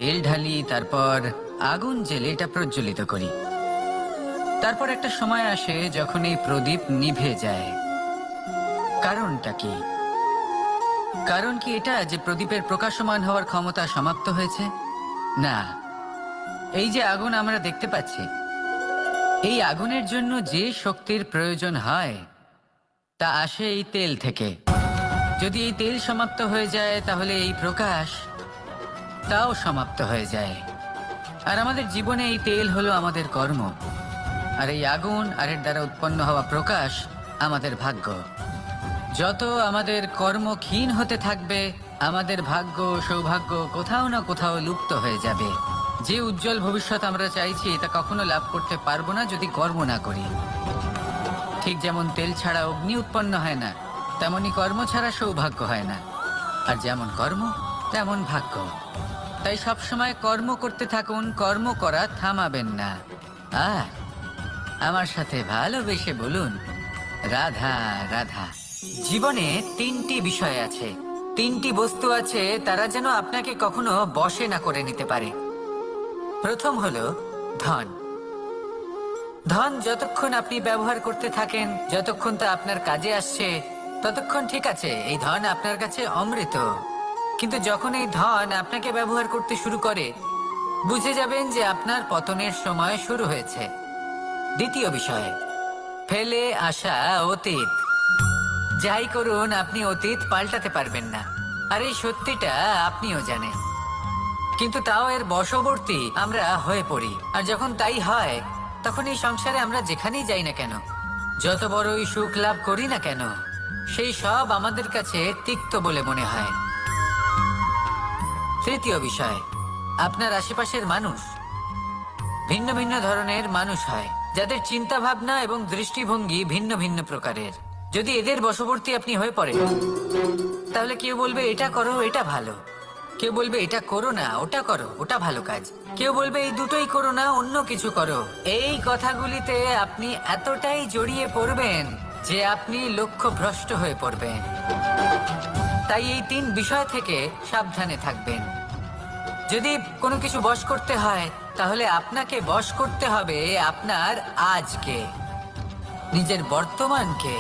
তেল ঢালি, তারপর আগুন জেলে এটা প্রজ্বলিত করি। তারপর একটা সময় আসে যখন এই প্রদীপ নিভে যায়। কারণটা কি? কারণ কি এটা যে প্রদীপের প্রকাশমান হওয়ার ক্ষমতা সমাপ্ত হয়েছে? না, এই যে আগুন আমরা দেখতে পাচ্ছি, এই আগুনের জন্য যে শক্তির প্রয়োজন হয় তা আসে এই তেল থেকে। যদি এই তেল সমাপ্ত হয়ে যায় তাহলে এই প্রকাশ তাও সমাপ্ত হয়ে যায়। আর আমাদের জীবনে এই তেল হলো আমাদের কর্ম, আর এই আগুন আর এর দ্বারা উৎপন্ন হওয়া প্রকাশ আমাদের ভাগ্য। যত আমাদের কর্ম ক্ষীণ হতে থাকবে, আমাদের ভাগ্য সৌভাগ্য কোথাও না কোথাও লুপ্ত হয়ে যাবে। যে উজ্জ্বল ভবিষ্যৎ আমরা চাইছি তা কখনো লাভ করতে পারবো না যদি কর্ম না করি। ঠিক যেমন তেল ছাড়া অগ্নি উৎপন্ন হয় না, তেমনি কর্ম ছাড়া সৌভাগ্য হয় না। আর যেমন কর্ম তেমন ভাগ্য। তাই সবসময় কর্ম করতে থাকুন, কর্ম করা থামাবেন না। আর আমার সাথে ভালোবেসে বলুন, রাধা রাধা। জীবনে তিনটি বিষয় আছে, তিনটি বস্তু আছে, তারা যেন আপনাকে কখনো বশে না করে নিতে পারে। প্রথম হলো ধন। ধন যতক্ষণ আপনি ব্যবহার করতে থাকেন, যতক্ষণ তা আপনার কাজে আসছে, ততক্ষণ ঠিক আছে, এই ধন আপনার কাছে অমৃত। কিন্তু যখন এই ধন আপনাকে ব্যবহার করতে শুরু করে, বুঝে যাবেন যে আপনার পতনের সময় শুরু হয়েছে। দ্বিতীয় বিষয়, ফেলে আসা অতীত। যাই করুন, আপনি অতীত পাল্টাতে পারবেন না, আর এই সত্যিটা আপনিও জানেন। কিন্তু তাও এর বশবর্তী আমরা হয়ে পড়ি। আর যখন তাই হয়, তখন এই সংসারে আমরা যেখানেই যাই না কেন, যত বড়ই সুখ লাভ করি না কেন, সেই সব আমাদের কাছে তিক্ত বলে মনে হয়। তৃতীয় বিষয়, আপনার আশেপাশের মানুষ ভিন্ন ভিন্ন ধরনের মানুষ হয়, যাদের চিন্তা ভাবনা এবং দৃষ্টিভঙ্গি ভিন্ন ভিন্ন প্রকারের। যদি এদের বশবর্তী আপনি হয়ে পড়েন, তাহলে কেউ বলবে এটা করো, এটা ভালো। কেউ বলবে এটা করো না, ওটা করো, ওটা ভালো কাজ। কেউ বলবে এই দুটোই করো না, অন্য কিছু করো। এই কথাগুলিতে আপনি এতটাই জড়িয়ে পড়বেন যে আপনি লক্ষ্যভ্রষ্ট হয়ে পড়বেন। তাই এই তিন বিষয় থেকে সাবধানে থাকবেন। যদি কোনো কিছু বশ করতে হয়, তাহলে আপনাকে বশ করতে হবে আপনার আজকে, নিজের বর্তমানকে।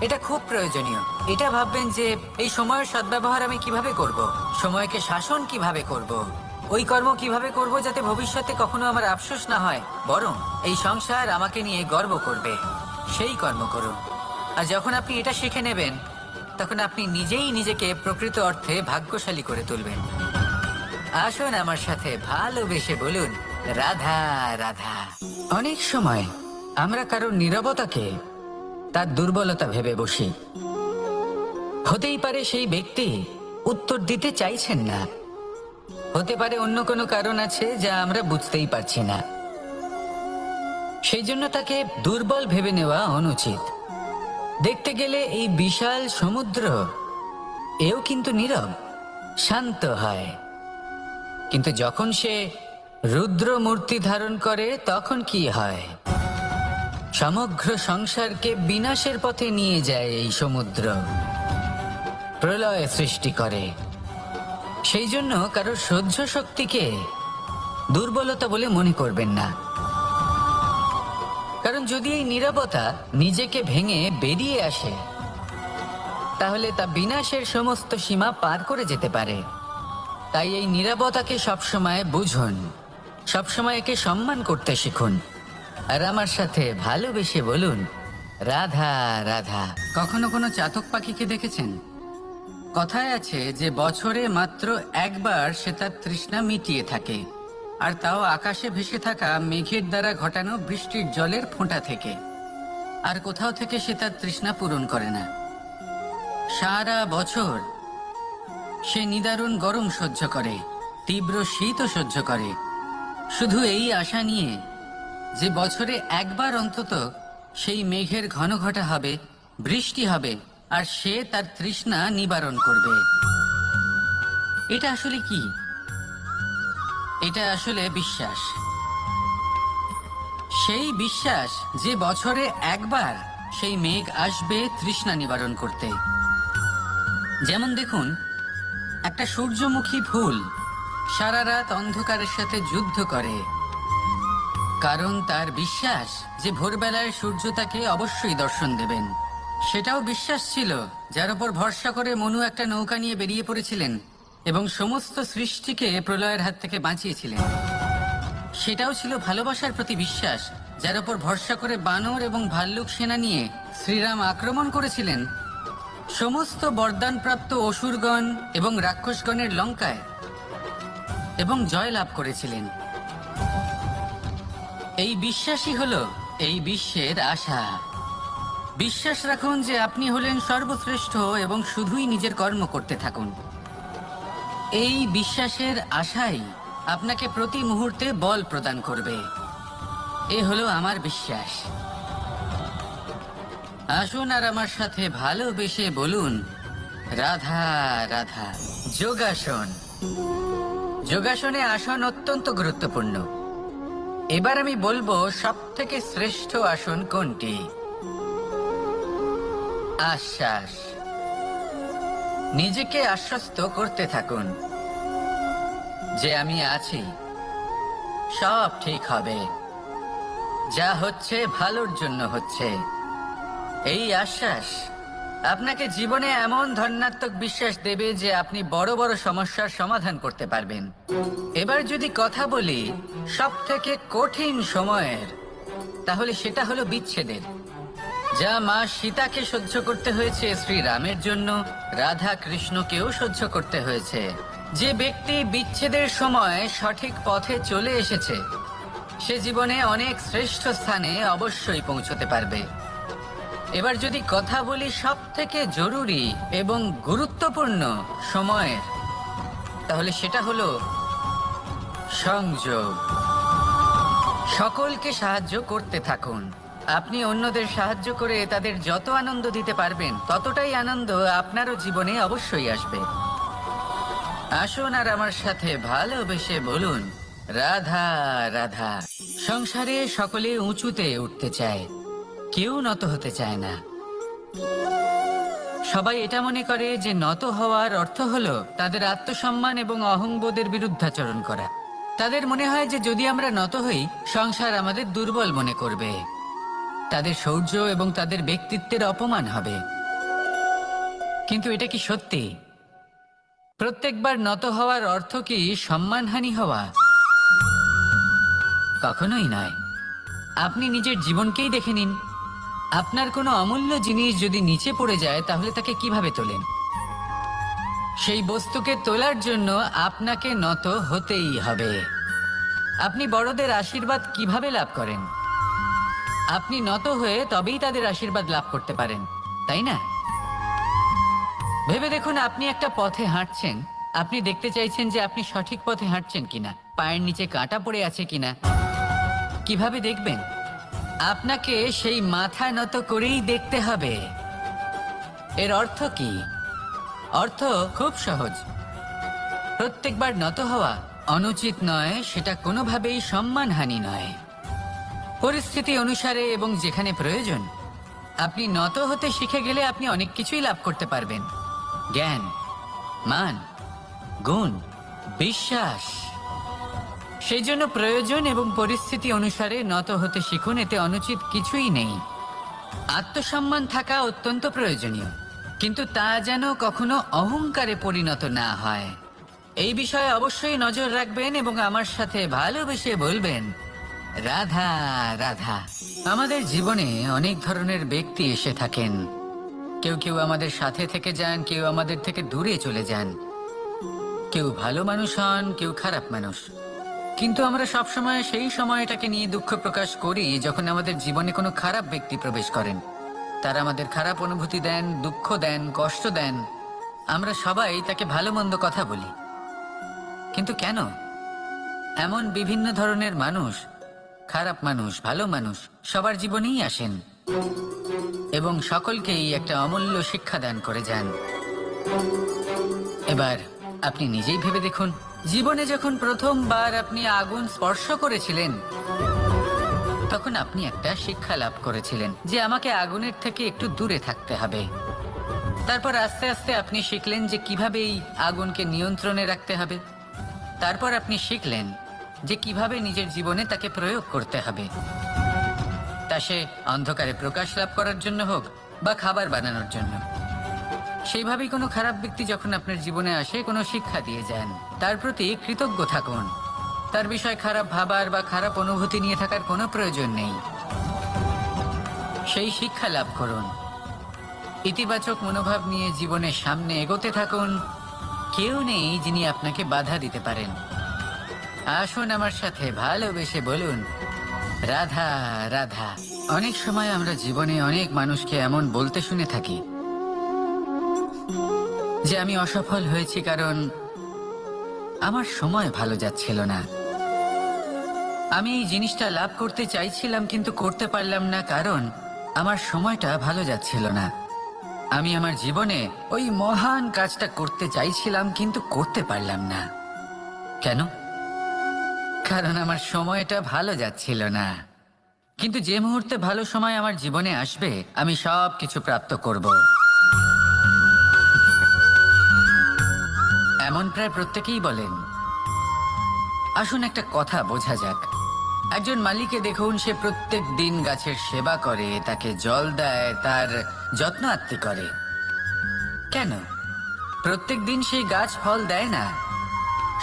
এটা খুব প্রয়োজনীয়। এটা ভাববেন যে এই সময়ের সদ্ব্যবহার আমি কিভাবে করব, সময়কে শাসন কিভাবে করব, ওই কর্ম কিভাবে করব যাতে ভবিষ্যতে কখনো আমার আফসোস না হয়, বরং এই সংসার আমাকে নিয়ে গর্ব করবে, সেই কর্ম করুন। আর যখন আপনি এটা শিখে নেবেন, তখন আপনি নিজেই নিজেকে প্রকৃত অর্থে ভাগ্যশালী করে তুলবেন। আসুন আমার সাথে ভালোবেসে বলুন, রাধা রাধা। অনেক সময় আমরা কারোর নীরবতাকে তার দুর্বলতা ভেবে বসি। হতেই পারে সেই ব্যক্তি উত্তর দিতে চাইছেন না, হতে পারে অন্য কোনো কারণ আছে যা আমরা বুঝতেই পারছি না। সেই জন্য তাকে দুর্বল ভেবে নেওয়া অনুচিত। দেখতে গেলে এই বিশাল সমুদ্র এও কিন্তু নীরব, শান্ত হয়। কিন্তু যখন সে রুদ্র মূর্তি ধারণ করে, তখন কি হয়? সমগ্র সংসারকে বিনাশের পথে নিয়ে যায় এই সমুদ্র, প্রলয় সৃষ্টি করে। সেই জন্য কারোর সহ্য শক্তিকে দুর্বলতা বলে মনে করবেন না। কারণ যদি এই নীরবতা নিজেকে ভেঙে বেরিয়ে আসে, তাহলে তা বিনাশের সমস্ত সীমা পার করে যেতে পারে। তাই এই নীরবতাকে সবসময় বুঝুন, সবসময় একে সম্মান করতে শিখুন। আর আমার সাথে ভালোবেসে বলুন, রাধা রাধা। কখনো কোনো চাতক পাখিকে দেখেছেন? কথায় আছে যে বছরে মাত্র একবার সে তার তৃষ্ণা মিটিয়ে থাকে, আর তাও আকাশে ভেসে থাকা মেঘের দ্বারা ঘটানো বৃষ্টির জলের ফোঁটা থেকে। আর কোথাও থেকে সে তার তৃষ্ণা পূরণ করে না। সারা বছর সে নিদারুণ গরম সহ্য করে, তীব্র শীতও সহ্য করে, শুধু এই আশা নিয়ে যে বছরে একবার অন্তত সেই মেঘের ঘন ঘটা হবে, বৃষ্টি হবে, আর সে তার তৃষ্ণা নিবারণ করবে। এটা আসলে কি? এটা আসলে বিশ্বাস। সেই বিশ্বাস যে বছরে একবার সেই মেঘ আসবে তৃষ্ণা নিবারণ করতে। যেমন দেখুন, একটা সূর্যমুখী ফুল সারা রাত অন্ধকারের সাথে যুদ্ধ করে, কারণ তার বিশ্বাস যে ভোরবেলায় সূর্য তাকে অবশ্যই দর্শন দেবেন। সেটাও বিশ্বাস ছিল যার উপর ভরসা করে মনু একটা নৌকা নিয়ে বেরিয়ে পড়েছিলেন এবং সমস্ত সৃষ্টিকে প্রলয়ের হাত থেকে বাঁচিয়েছিলেন। সেটাও ছিল ভালোবাসার প্রতি বিশ্বাস যার উপর ভরসা করে বানর এবং ভাল্লুক সেনা নিয়ে শ্রীরাম আক্রমণ করেছিলেন সমস্ত বরদানপ্রাপ্ত অসুরগণ এবং রাক্ষসগণের লঙ্কায় এবং জয় লাভ করেছিলেন। এই বিশ্বাসই হলো এই বিশ্বের আশা। বিশ্বাস রাখুন যে আপনি হলেন সর্বশ্রেষ্ঠ এবং শুধুই নিজের কর্ম করতে থাকুন। এই বিশ্বাসের আশাই আপনাকে প্রতি মুহূর্তে বল প্রদান করবে। এ হলো আমার বিশ্বাস। আসুন আর আমার সাথে ভালোবেসে বলুন, রাধা রাধা। যোগাসন। যোগাসনে আসন অত্যন্ত গুরুত্বপূর্ণ। এবার আমি বলবো সবথেকে শ্রেষ্ঠ আসন কোনটি। আশ্বাস। নিজেকে আশ্বস্ত করতে থাকুন যে আমি আছি, সব ঠিক হবে, যা হচ্ছে ভালোর জন্য হচ্ছে। এই আশ্বাস আপনাকে জীবনে এমন ধনাত্মক বিশ্বাস দেবে যে আপনি বড় বড় সমস্যার সমাধান করতে পারবেন। এবার যদি কথা বলি সবথেকে কঠিন সময়ের, তাহলে সেটা হলো বিচ্ছেদের। যা মা সীতাকে সহ্য করতে হয়েছে শ্রীরামের জন্য, রাধা কৃষ্ণকেও সহ্য করতে হয়েছে। যে ব্যক্তি বিচ্ছেদের সময় সঠিক পথে চলে এসেছে সে জীবনে অনেক শ্রেষ্ঠ স্থানে অবশ্যই পৌঁছতে পারবে। এবার যদি কথা বলি সবথেকে জরুরি এবং গুরুত্বপূর্ণ সময়ের, তাহলে সেটা হলো সংযোগ। সকলকে সাহায্য করতে থাকুন। আপনি অন্যদের সাহায্য করে তাদের যত আনন্দ দিতে পারবেন ততটাই আনন্দ আপনারও জীবনে অবশ্যই আসবে। আসুন আর আমার সাথে ভালোবেসে বলুন, রাধা রাধা। সংসারে সকলে উঁচুতে উঠতে চায়, কেউ নত হতে চায় না। সবাই এটা মনে করে যে নত হওয়ার অর্থ হলো তাদের আত্মসম্মান এবং অহংবোধের বিরুদ্ধাচরণ করা। তাদের মনে হয় যে যদি আমরা নত হই সংসার আমাদের দুর্বল মনে করবে, তাদের শৌর্য এবং তাদের ব্যক্তিত্বের অপমান হবে। কিন্তু এটা কি সত্যি? প্রত্যেকবার নত হওয়ার অর্থ কি সম্মানহানি হওয়া? কখনোই নয়। আপনি নিজের জীবনকেই দেখে নিন। আপনার কোনো অমূল্য জিনিস যদি নিচে পড়ে যায় তাহলে তাকে কিভাবে তোলেন? সেই বস্তুকে তোলার জন্য আপনাকে নত হতেই হবে। আপনি বড়দের আশীর্বাদ কিভাবে লাভ করেন? আপনি নত হয়ে তবেই তাদের আশীর্বাদ লাভ করতে পারেন, তাই না? ভেবে দেখুন, আপনি একটা পথে হাঁটছেন, আপনি দেখতে চাইছেন যে আপনি সঠিক পথে হাঁটছেন কিনা, পায়ের নিচে কাঁটা পড়ে আছে কিনা। কিভাবে দেখবেন? আপনাকে সেই মাথা নত করেই দেখতে হবে। এর অর্থ কি? অর্থ খুব সহজ। প্রত্যেকবার নত হওয়া অনুচিত নয়, সেটা কোনোভাবেই সম্মানহানি নয়। পরিস্থিতি অনুসারে এবং যেখানে প্রয়োজন আপনি নত হতে শিখে গেলে আপনি অনেক কিছুই লাভ করতে পারবেন। জ্ঞান, মান, গুণ, বিশ্বাস। সেই জন্য প্রয়োজন এবং পরিস্থিতি অনুসারে নত হতে শিখুন। এতে অনুচিত কিছুই নেই। আত্মসম্মান থাকা অত্যন্ত প্রয়োজনীয়, কিন্তু তা যেন কখনো অহংকারে পরিণত না হয়। এই বিষয়ে অবশ্যই নজর রাখবেন এবং আমার সাথে ভালোবেসে বলবেন, রাধা রাধা। আমাদের জীবনে অনেক ধরনের ব্যক্তি এসে থাকেন। কেউ কেউ আমাদের সাথে থেকে যান, কেউ আমাদের থেকে দূরে চলে যান। কেউ ভালো মানুষ হন, কেউ খারাপ মানুষ। কিন্তু আমরা সবসময় সেই সময়টাকে নিয়ে দুঃখ প্রকাশ করি যখন আমাদের জীবনে কোনো খারাপ ব্যক্তি প্রবেশ করেন। তারা আমাদের খারাপ অনুভূতি দেন, দুঃখ দেন, কষ্ট দেন। আমরা সবাই তাকে ভালো মন্দ কথা বলি। কিন্তু কেন? এমন বিভিন্ন ধরনের মানুষ, খারাপ মানুষ, ভালো মানুষ সবার জীবনেই আসেন এবং সকলকেই একটা অমূল্য শিক্ষা দান করে যান। এবার আপনি নিজেই ভেবে দেখুন, জীবনে যখন প্রথমবার আপনি আগুন স্পর্শ করেছিলেন তখন আপনি একটা শিক্ষা লাভ করেছিলেন যে আমাকে আগুনের থেকে একটু দূরে থাকতে হবে। তারপর আস্তে আস্তে আপনি শিখলেন যে কিভাবে এই আগুনকে নিয়ন্ত্রণে রাখতে হবে। তারপর আপনি শিখলেন যে কিভাবে নিজের জীবনে তাকে প্রয়োগ করতে হবে, তা সে অন্ধকারে প্রকাশ লাভ করার জন্য হোক বা খাবার বানানোর জন্য। সেইভাবেই কোনো খারাপ ব্যক্তি যখন আপনার জীবনে আসে কোনো শিক্ষা দিয়ে যান, তার প্রতি কৃতজ্ঞ থাকুন। তার বিষয়ে খারাপ ভাবার বা খারাপ অনুভূতি নিয়ে থাকার কোনো প্রয়োজন নেই। সেই শিক্ষা লাভ করুন, ইতিবাচক মনোভাব নিয়ে জীবনের সামনে এগোতে থাকুন। কেউ নেই যিনি আপনাকে বাধা দিতে পারেন। আসুন আমার সাথে ভালোবেসে বলুন, রাধা রাধা। অনেক সময় আমরা জীবনে অনেক মানুষকে এমন বলতে শুনে থাকি যে আমি অসফল হয়েছি কারণ আমার সময় ভালো যাচ্ছিল না। আমি এই জিনিসটা লাভ করতে চাইছিলাম কিন্তু করতে পারলাম না কারণ আমার সময়টা ভালো যাচ্ছিল না। আমি আমার জীবনে ওই মহান কাজটা করতে চাইছিলাম কিন্তু করতে পারলাম না। কেন? কারণ আমার সময়টা ভালো যাচ্ছিল না। কিন্তু যে মুহূর্তে ভালো সময় আমার জীবনে আসবে আমি সব কিছু প্রাপ্ত করব। এমন প্রায় প্রত্যেকেই বলেন। আসুন একটা কথা বোঝা যাক। একজন মালিকে দেখুন, সে প্রত্যেক দিন গাছের সেবা করে, তাকে জল দেয়, তার যত্ন আত্তি করে। কেন? প্রত্যেক দিন সেই গাছ ফল দেয় না।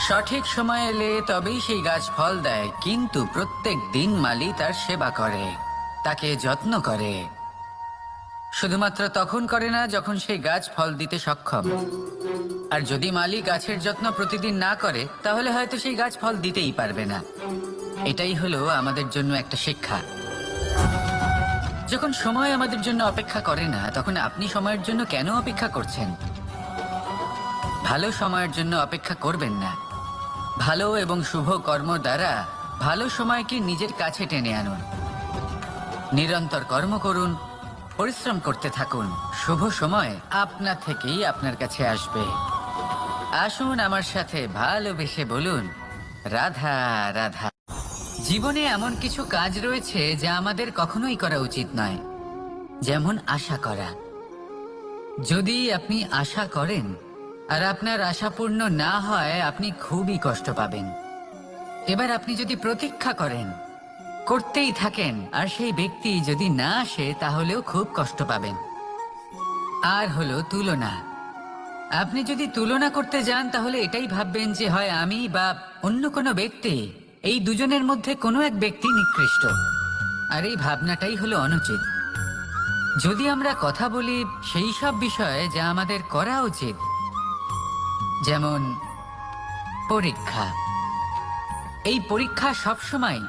সঠিক সময় এলে তবেই সেই গাছ ফল দেয়, কিন্তু প্রত্যেক দিন মালি তার সেবা করে, তাকে যত্ন করে। শুধুমাত্র তখন করে না যখন সেই গাছ ফল দিতে সক্ষম। আর যদি মালি গাছের যত্ন প্রতিদিন না করে তাহলে হয়তো সেই গাছ ফল দিতেই পারবে না। এটাই হলো আমাদের জন্য একটা শিক্ষা। যখন সময় আমাদের জন্য অপেক্ষা করে না তখন আপনি সময়ের জন্য কেন অপেক্ষা করছেন? ভালো সময়ের জন্য অপেক্ষা করবেন না। ভালো এবং শুভ কর্ম দ্বারা ভালো সময়কে নিজের কাছে টেনে আনুন। নিরন্তর কর্ম করুন, পরিশ্রম করতে থাকুন। শুভ সময় আপনা থেকেই আপনার কাছে আসবে। আসুন আমার সাথে ভালোবেসে বলুন, রাধা রাধা। জীবনে এমন কিছু কাজ রয়েছে যা আমাদের কখনোই করা উচিত নয়, যেমন আশা করা। যদি আপনি আশা করেন আর আপনার আশা পূর্ণ না হয় আপনি খুবই কষ্ট পাবেন। এবার আপনি যদি প্রতীক্ষা করেন, করতেই থাকেন, আর সেই ব্যক্তি যদি না আসে তাহলেও খুব কষ্ট পাবেন। আর হলো তুলনা। আপনি যদি তুলনা করতে যান তাহলে এটাই ভাববেন যে হয় আমি বা অন্য কোনো ব্যক্তি, এই দুজনের মধ্যে কোনো এক ব্যক্তি নিকৃষ্ট। আর এই ভাবনাটাই হলো অনুচিত। যদি আমরা কথা বলি সেই সব বিষয়ে যা আমাদের করা উচিত, যেমন পরীক্ষা। এই পরীক্ষা সবসময়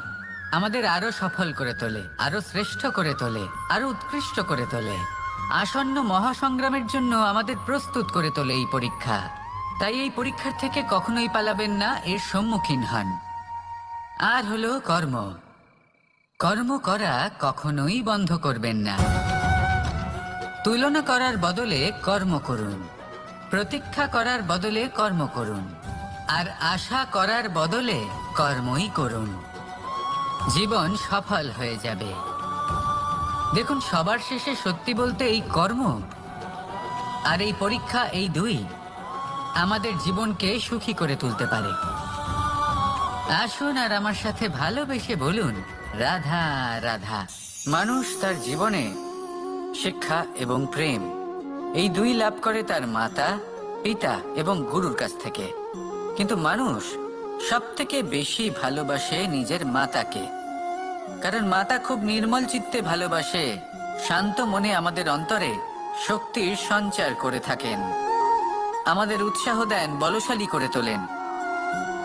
আমাদের আরো সফল করে তোলে, আরো শ্রেষ্ঠ করে তোলে, আরো উৎকৃষ্ট করে তোলে। আসন্ন মহাসংগ্রামের জন্য আমাদের প্রস্তুত করে তোলে এই পরীক্ষা। তাই এই পরীক্ষার থেকে কখনোই পালাবেন না, এর সম্মুখীন হন। আর হলো কর্ম। কর্ম করা কখনোই বন্ধ করবেন না। তুলনা করার বদলে কর্ম করুন, প্রতীক্ষা করার বদলে কর্ম করুন, আর আশা করার বদলে কর্মই করুন। জীবন সফল হয়ে যাবে। দেখুন, সবার শেষে সত্যি বলতে এই কর্ম আর এই পরীক্ষা, এই দুই আমাদের জীবনকে সুখী করে তুলতে পারে। আসুন আর আমার সাথে ভালোবেসে বলুন, রাধা রাধা। মানুষ তার জীবনে শিক্ষা এবং প্রেম এই দুই লাভ করে তার মাতা, পিতা এবং গুরুর কাছ থেকে। কিন্তু মানুষ সব থেকে বেশি ভালোবাসে নিজের মাতাকে, কারণ মাতা খুব নির্মল চিত্তে ভালোবাসে, শান্ত মনে আমাদের অন্তরে শক্তির সঞ্চার করে থাকেন, আমাদের উৎসাহ দেন, বলশালী করে তোলেন।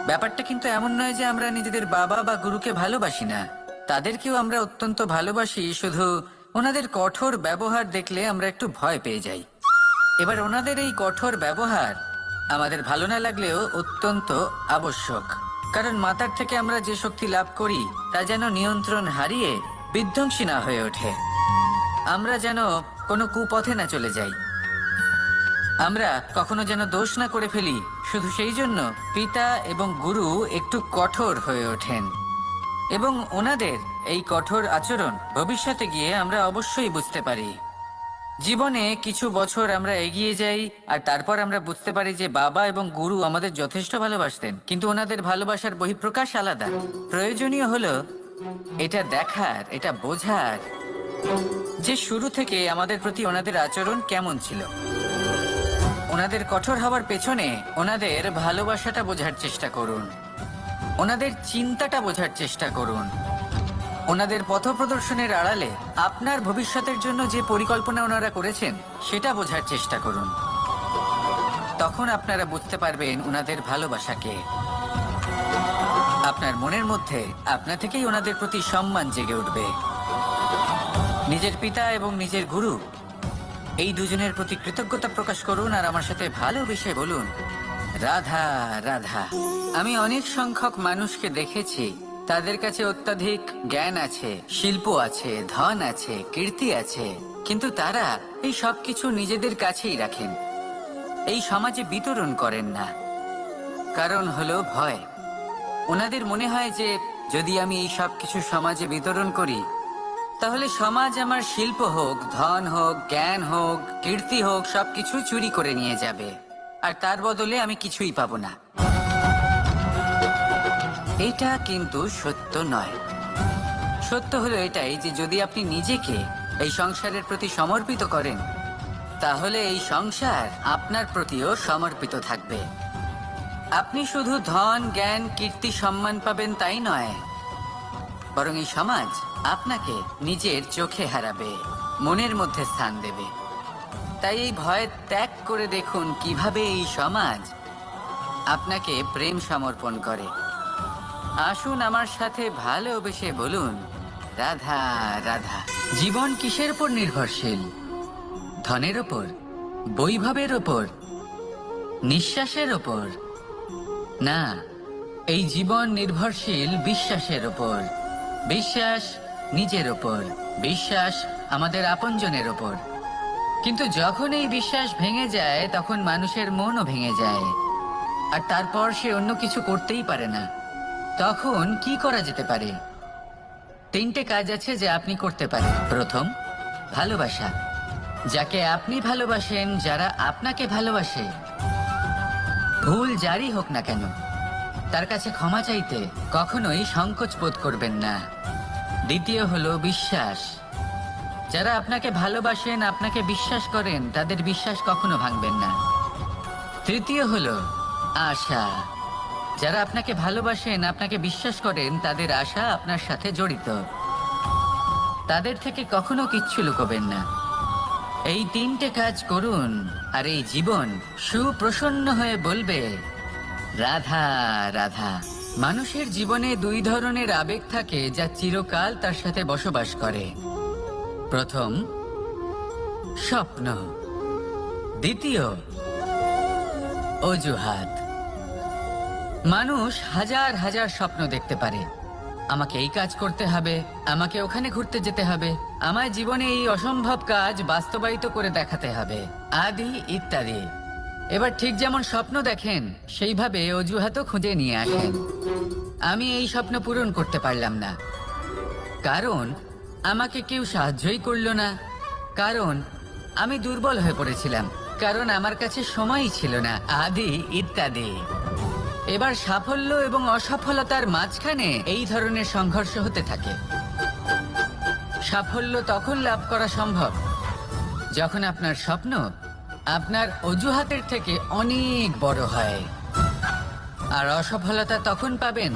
ব্যাপারটা কিন্তু এমন নয় যে আমরা নিজেদের বাবা বা গুরুকে ভালোবাসি না, তাদেরকেও আমরা অত্যন্ত ভালোবাসি। শুধু ওনাদের কঠোর ব্যবহার দেখলে আমরা একটু ভয় পেয়ে যাই। এবার ওনাদের এই কঠোর ব্যবহার আমাদের ভালো না লাগলেও অত্যন্ত আবশ্যক, কারণ মাতার থেকে আমরা যে শক্তি লাভ করি তা যেন নিয়ন্ত্রণ হারিয়ে বিধ্বংসী না হয়ে ওঠে। আমরা যেন কোনো কুপথে না চলে যাই, আমরা কখনো যেন দোষ না করে ফেলি। শুধু সেই জন্য পিতা এবং গুরু একটু কঠোর হয়ে ওঠেন, এবং ওনাদের এই কঠোর আচরণ ভবিষ্যতে গিয়ে আমরা অবশ্যই বুঝতে পারি জীবনে কিছু বছর আমরা এগিয়ে যাই আর তারপর আমরা বুঝতে পারি যে বাবা এবং গুরু আমাদের যথেষ্ট ভালোবাসতেন, কিন্তু ওনাদের ভালোবাসার বহিঃপ্রকাশ আলাদা। প্রয়োজনীয় হলো এটা দেখার, এটা বোঝার যে শুরু থেকে আমাদের প্রতি ওনাদের আচরণ কেমন ছিল। ওনাদের কঠোর হওয়ার পেছনে ওনাদের ভালোবাসাটা বোঝার চেষ্টা করুন, ওনাদের চিন্তাটা বোঝার চেষ্টা করুন, ওনাদের পথপ্রদর্শনের আড়ালে আপনার ভবিষ্যতের জন্য যে পরিকল্পনা ওনারা করেছেন সেটা বোঝার চেষ্টা করুন। তখন আপনারা বুঝতে পারবেন ওনাদের ভালোবাসাকে। আপনার মনের মধ্যে আপনা থেকেই ওনাদের প্রতি সম্মান জেগে উঠবে। নিজের পিতা এবং নিজের গুরু এই দুজনের প্রতি কৃতজ্ঞতা প্রকাশ করুন আর আমার সাথে ভালোবেসে বলুন, রাধা রাধা। আমি অনেক সংখ্যক মানুষকে দেখেছি, তাদের কাছে অত্যাধিক জ্ঞান আছে, শিল্প আছে, ধন আছে, কীর্তি আছে, কিন্তু তারা এই সব কিছু নিজেদের কাছেই রাখেন, এই সমাজে বিতরণ করেন না। কারণ হলো ভয়। ওনাদের মনে হয় যে যদি আমি এই সব কিছু সমাজে বিতরণ করি তাহলে সমাজ আমার শিল্প হোক, ধন হোক, জ্ঞান হোক, কীর্তি হোক, সবকিছু চুরি করে নিয়ে যাবে আর তার বদলে আমি কিছুই পাবো না। এটা কিন্তু সত্য নয়। সত্য হলো এটাই যে যদি আপনি নিজেকে এই সংসারের প্রতি সমর্পিত করেন তাহলে এই সংসার আপনার প্রতিও সমর্পিত থাকবে। আপনি শুধু ধন, জ্ঞান, কীর্তি, সম্মান পাবেন তাই নয়, বরং এই সমাজ আপনাকে নিজের চোখে হারাবে, মনের মধ্যে স্থান দেবে। তাই এই ভয় ত্যাগ করে দেখুন কিভাবে এই সমাজ আপনাকে প্রেম সমর্পণ করে। আসুন আমার সাথে ভালোবেসে বলুন, রাধা রাধা। জীবন কিসের উপর নির্ভরশীল? ধনের ওপর, বৈভবের ওপর, নিঃশ্বাসের ওপর? না, এই জীবন নির্ভরশীল বিশ্বাসের ওপর। বিশ্বাস নিজের ওপর, বিশ্বাস আমাদের আপনজনের ওপর। কিন্তু যখন এই বিশ্বাস ভেঙে যায় তখন মানুষের মনও ভেঙে যায় আর তারপর সে অন্য কিছু করতেই পারে না। তখন কি করা যেতে পারে? 3টে কাজ আছে যা আপনি করতে পারেন। প্রথম, ভালোবাসা। যাকে আপনি ভালোবাসেন, যারা আপনাকে ভালোবাসে, ভুল যারই হোক না কেন, তার কাছে ক্ষমা চাইতে কখনোই সংকোচ বোধ করবেন না। দ্বিতীয় হলো বিশ্বাস। যারা আপনাকে ভালোবাসেন, আপনাকে বিশ্বাস করেন, তাদের বিশ্বাস কখনো ভাঙবেন না। তৃতীয় হলো আশা। যারা আপনাকে ভালোবাসেন, আপনাকে বিশ্বাস করেন, তাদের আশা আপনার সাথে জড়িত। তাদের থেকে কখনো কিচ্ছু লুকোবেন না। এই 3টে কাজ করুন আর এই জীবন সুপ্রসন্ন হয়ে বলবে, রাধা রাধা। মানুষের জীবনে 2 ধরনের আবেগ থাকে যা চিরকাল তার সাথে বসবাস করে। প্রথম, স্বপ্ন। দ্বিতীয়, অজুহাত। মানুষ হাজার হাজার স্বপ্ন দেখতে পারে। আমাকে এই কাজ করতে হবে, আমাকে ওখানে ঘুরতে যেতে হবে, আমার জীবনে এই অসম্ভব কাজ বাস্তবায়িত করে দেখাতে হবে, আদি ইত্যাদি। এবার ঠিক যেমন স্বপ্ন দেখেন সেইভাবে অজুহাতও খুঁজে নিয়ে আসেন। আমি এই স্বপ্ন পূরণ করতে পারলাম না, কারণ আমাকে কেউ সাহায্যই করলো না, কারণ আমি দুর্বল হয়ে পড়েছিলাম, কারণ আমার কাছে সময়ই ছিল না, আদি ইত্যাদি। এবার সাফল্য এবং অসফলতার মাঝখানে এই ধরনের সংঘর্ষ হতে থাকে। সাফল্য তখন লাভ করা সম্ভব যখন আপনার স্বপ্ন আপনার অজুহাতের থেকে অনেক বড় হয়, আর অসফলতা তখন পাবেন